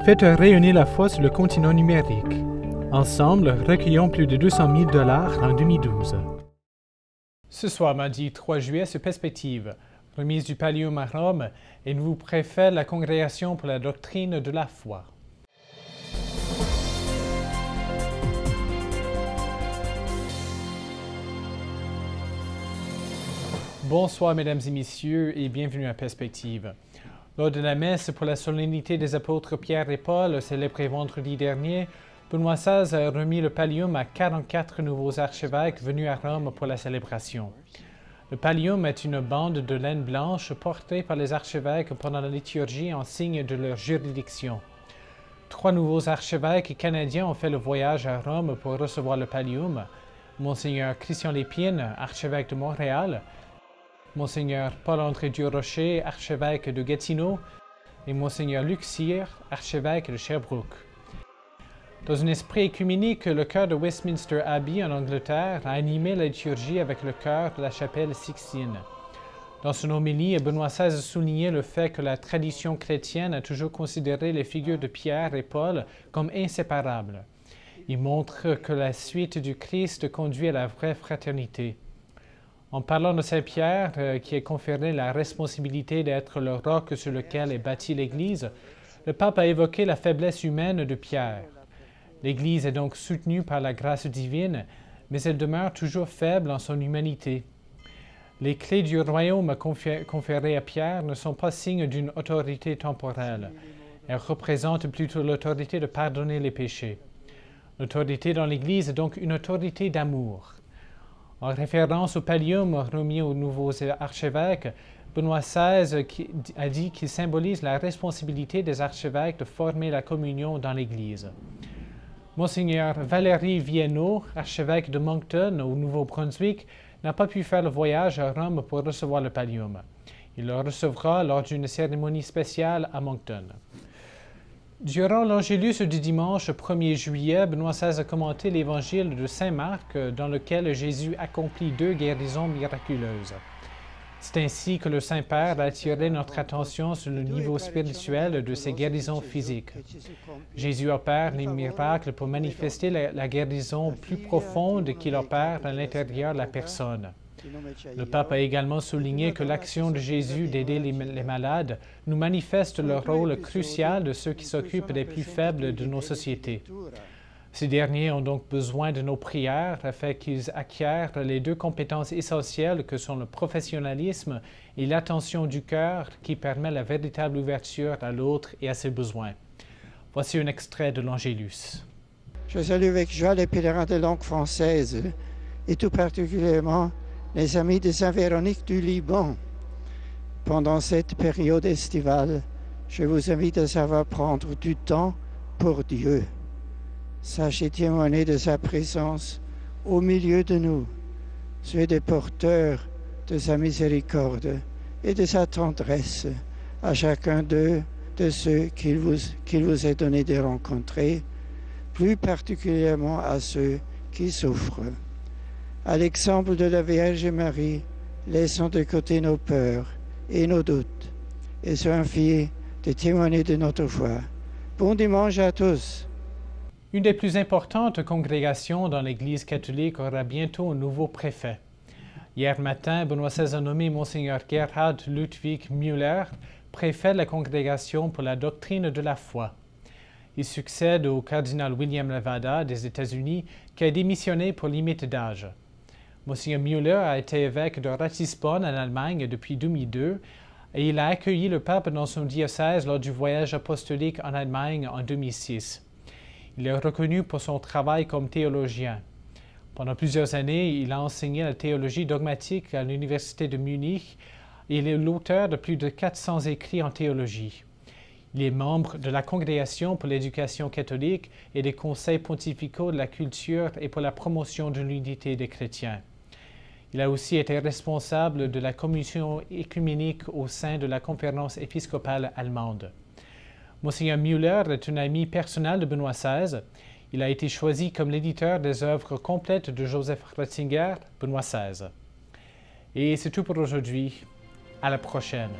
Faites rayonner la foi sur le continent numérique. Ensemble, recueillons plus de 200 000 $ en 2012. Ce soir, mardi 3 juillet, sur Perspective, remise du Pallium à Rome, et nous vous préfère la Congrégation pour la doctrine de la foi. Bonsoir, mesdames et messieurs, et bienvenue à Perspective. Lors de la messe pour la solennité des apôtres Pierre et Paul, célébrée vendredi dernier, Benoît XVI a remis le pallium à 44 nouveaux archevêques venus à Rome pour la célébration. Le pallium est une bande de laine blanche portée par les archevêques pendant la liturgie en signe de leur juridiction. 3 nouveaux archevêques canadiens ont fait le voyage à Rome pour recevoir le pallium. Monseigneur Christian Lépine, archevêque de Montréal, Monseigneur Paul-André Durocher, archevêque de Gatineau, et Monseigneur Luc Cyr, archevêque de Sherbrooke. Dans un esprit écuménique, le chœur de Westminster Abbey en Angleterre a animé la liturgie avec le chœur de la chapelle Sixtine. Dans son homélie, Benoît XVI a souligné le fait que la tradition chrétienne a toujours considéré les figures de Pierre et Paul comme inséparables. Il montre que la suite du Christ conduit à la vraie fraternité. En parlant de Saint Pierre, qui est conféré la responsabilité d'être le roc sur lequel est bâtie l'Église, le pape a évoqué la faiblesse humaine de Pierre. L'Église est donc soutenue par la grâce divine, mais elle demeure toujours faible en son humanité. Les clés du royaume conférées à Pierre ne sont pas signes d'une autorité temporelle. Elles représentent plutôt l'autorité de pardonner les péchés. L'autorité dans l'Église est donc une autorité d'amour. En référence au pallium remis aux nouveaux archevêques, Benoît XVI a dit qu'il symbolise la responsabilité des archevêques de former la communion dans l'Église. Monseigneur Valéry Viennot, archevêque de Moncton au Nouveau-Brunswick, n'a pas pu faire le voyage à Rome pour recevoir le pallium. Il le recevra lors d'une cérémonie spéciale à Moncton. Durant l'Angélus du dimanche 1er juillet, Benoît XVI a commenté l'évangile de Saint Marc, dans lequel Jésus accomplit 2 guérisons miraculeuses. C'est ainsi que le Saint-Père a attiré notre attention sur le niveau spirituel de ces guérisons physiques. Jésus opère les miracles pour manifester la guérison plus profonde qu'il opère à l'intérieur de la personne. Le pape a également souligné que l'action de Jésus d'aider les malades nous manifeste le rôle crucial de ceux qui s'occupent des plus faibles de nos sociétés. Ces derniers ont donc besoin de nos prières afin qu'ils acquièrent les 2 compétences essentielles que sont le professionnalisme et l'attention du cœur qui permet la véritable ouverture à l'autre et à ses besoins. Voici un extrait de l'Angélus. Je salue avec joie les pèlerins de langue française et tout particulièrement les amis de Saint-Véronique du Liban. Pendant cette période estivale, je vous invite à savoir prendre du temps pour Dieu. Sachez témoigner de sa présence au milieu de nous. Soyez des porteurs de sa miséricorde et de sa tendresse à chacun d'eux, de ceux qu'il vous est donné de rencontrer, plus particulièrement à ceux qui souffrent. À l'exemple de la Vierge Marie, laissons de côté nos peurs et nos doutes et soyons fiers de témoigner de notre foi. Bon dimanche à tous. Une des plus importantes congrégations dans l'Église catholique aura bientôt un nouveau préfet. Hier matin, Benoît XVI a nommé Monseigneur Gerhard Ludwig Müller, préfet de la Congrégation pour la doctrine de la foi. Il succède au cardinal William Levada des États-Unis, qui a démissionné pour limite d'âge. Monseigneur Müller a été évêque de Ratisbonne en Allemagne depuis 2002 et il a accueilli le pape dans son diocèse lors du voyage apostolique en Allemagne en 2006. Il est reconnu pour son travail comme théologien. Pendant plusieurs années, il a enseigné la théologie dogmatique à l'Université de Munich et il est l'auteur de plus de 400 écrits en théologie. Il est membre de la Congrégation pour l'éducation catholique et des conseils pontificaux de la culture et pour la promotion de l'unité des chrétiens. Il a aussi été responsable de la commission écuménique au sein de la conférence épiscopale allemande. Monseigneur Müller est un ami personnel de Benoît XVI. Il a été choisi comme l'éditeur des œuvres complètes de Joseph Ratzinger, Benoît XVI. Et c'est tout pour aujourd'hui. À la prochaine.